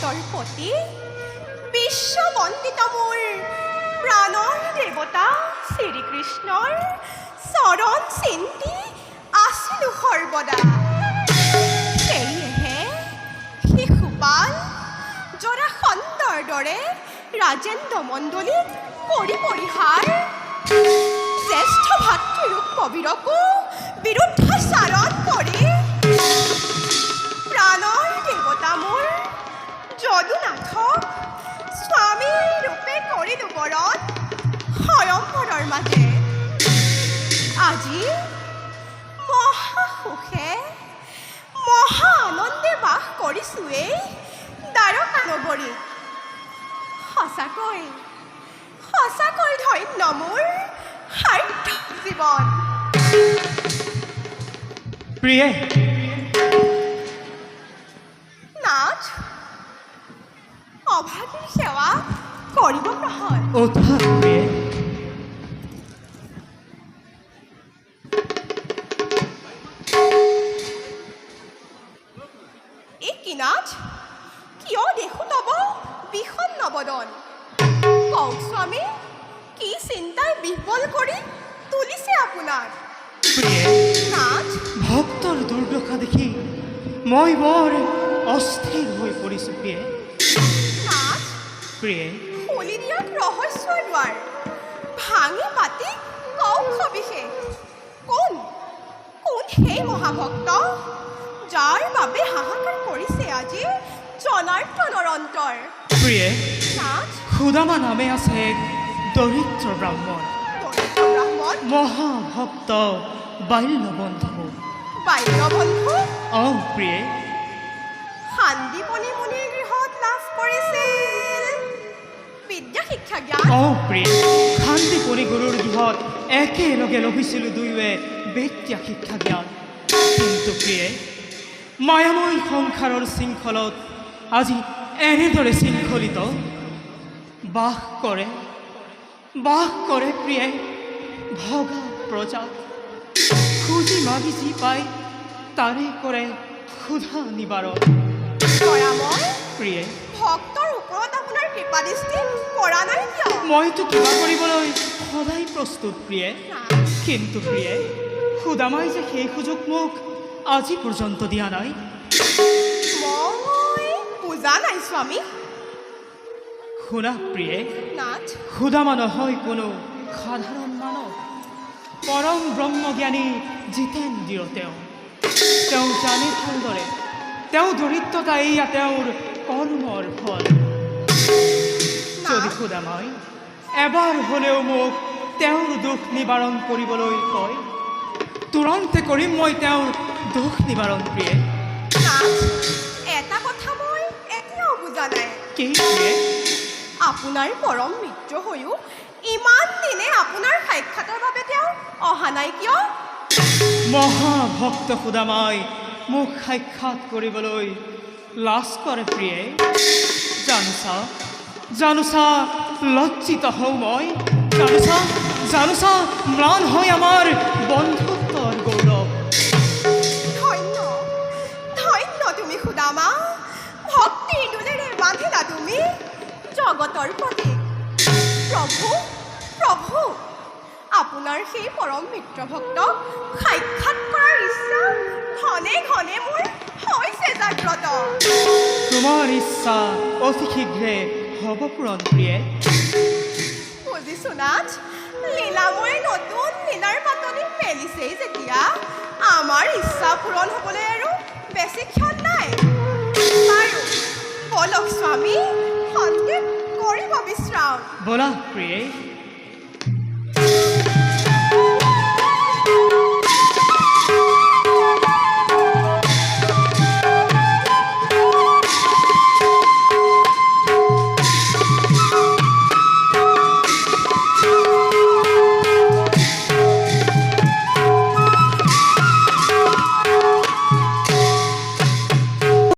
জগতৰ পতি বিশ্ববন্দিত মোৰ প্ৰাণৰ দেৱতা শ্ৰীকৃষ্ণৰ চৰণ চিন্তি আছিলো সৰ্বদা। সেয়েহে শিশুপাল জৰাসন্ধৰ দৰে ৰাজেন্দ্ৰ মণ্ডলীক কৰি পৰিহাৰ, জ্যেষ্ঠ ভাতৃৰূপ কবিৰকো বিৰুদ্ধাচাৰণ কৰি প্ৰাণৰ দেৱতা মোৰ যদুনাথক স্বামী ৰূপে কৰিলো বৰণ স্বয়ম্বৰৰ মাজে। আজি মহাসুখে মহা আনন্দে বাস কৰিছোঁ এই দ্বাৰকা নগৰীত। সঁচাকৈ সঁচাকৈ ধন্য মোৰ সাৰ্থক জীৱন। প্ৰিয়ে, নাথ, অভাগীৰ সেৱা কৰিব নহয়। উঠা প্ৰিয়ে। এই কি নাথ, কিয় দেখো তব বিষণ্ণ বদন? কওক স্বামী, কি চিন্তাই বিহ্বল কৰি তুলিছে আপোনাক? প্ৰিয়ে, নাথ, ভক্তৰ দুৰ্দশা দেখি মই বৰ অস্থিৰ হৈ পৰিছোঁ প্ৰিয়ে। নাথ, প্ৰিয়ে, খুলি দিয়ক ৰহস্যৰ দুৱাৰ, ভাঙি পাতি কওক সবিশেষ। কোন কোন সেই মহাভক্ত যাৰ বাবে হাহাকাৰ কৰিছে আজি জনাৰ্দনৰ অন্তৰ? প্ৰিয়ে, নাথ, সুদামা নামে আছে এক দৰিদ্ৰ ব্ৰাহ্মণ, দৰিদ্ৰ ব্ৰাহ্মণ, মহাভক্ত বাল্যবন্ধু। বাল্যবন্ধু প্ৰিয়ে, শান্তিপনি মুনিৰ গৃহত লাভ কৰিছিল বিদ্যা শিক্ষা জ্ঞান। প্ৰিয়ে, শান্তিপনি গুৰুৰ গৃহত একেলগে লভিছিলোঁ দুয়োৱে বিদ্যা শিক্ষা জ্ঞান। কিন্তু প্ৰিয়ে, মায়াময় সংসাৰৰ শৃংখলত আজি এনেদৰে শৃংখলিত বাস কৰে প্ৰিয়ে ভগা প্ৰজা। খুজি মাগি যি পায় তাৰে কৰে ক্ষুধা নিবাৰণ। দয়াময় প্ৰিয়ে, ভক্তৰ ওপৰত আপোনাৰ কৃপাদৃষ্টি পৰা নাই কিয়? মইতো কিবা কৰিবলৈ সদায় প্ৰস্তুত প্ৰিয়ে। কিন্তু প্ৰিয়ে, সুদামাই যে সেই সুযোগ মোক আজি পৰ্যন্ত দিয়া নাই। মই বুজা নাই স্বামী। শুনা প্ৰিয়ে, নাথ, সুদামা নহয় কোনো সাধাৰণ মানৱ, পৰম ব্ৰহ্মজ্ঞানী জিতেন্দ্ৰিয়। তেওঁ জানে ভালদৰে তেওঁ দৰিদ্ৰতা এয়া তেওঁৰ কৰ্মৰ ফল। যদি সুদামাই এবাৰ হ'লেও মোক তেওঁৰ দুখ নিবাৰণ কৰিবলৈ কয়, তুৰন্তে কৰিম মই তেওঁৰ দুখ নিবাৰণ প্ৰিয়ে। নাথ, এটা কথা মই এতিয়াও বুজা নাই। কি প্ৰিয়ে? আপোনাৰ পৰম মিত্ৰ হৈও ইমান দিনে আপোনাৰ সাক্ষাতৰ বাবে তেওঁ অহা নাই কিয়? মহাভক্ত সুদামাই মোক সাক্ষাৎ কৰিবলৈ লাজ কৰে প্ৰিয়ে। জানোচা লজ্জিত হওঁ মই। জানোচা ম্লান হয় আমাৰ বন্ধুত্বৰ গৌৰৱ। ধন্য ধন্য তুমি সুদামা, ভক্তিৰ দোলেৰে বান্ধিলা তুমি জগতৰ প্ৰতি। প্ৰভু, আপোনাৰ সেই পৰম মিত্ৰ ভক্তক সাক্ষাৎ কৰাৰ ইচ্ছা ঘনে ঘনে মোৰ হৈছে জাগ্ৰত। তোমাৰ ইচ্ছা অতি শীঘ্ৰে হ'ব পূৰণ প্ৰিয়ে। বুজিছো নাথ, লীলাময় নতুন লীলাৰ পাতনি মেলিছেই যেতিয়া আমাৰ ইচ্ছা পূৰণ হ'বলৈ আৰু বেছি ক্ষণ নাই। বাৰু বলক স্বামী, সন্দেহ কৰিব বিশ্ৰাম। ব'লা প্ৰিয়ে।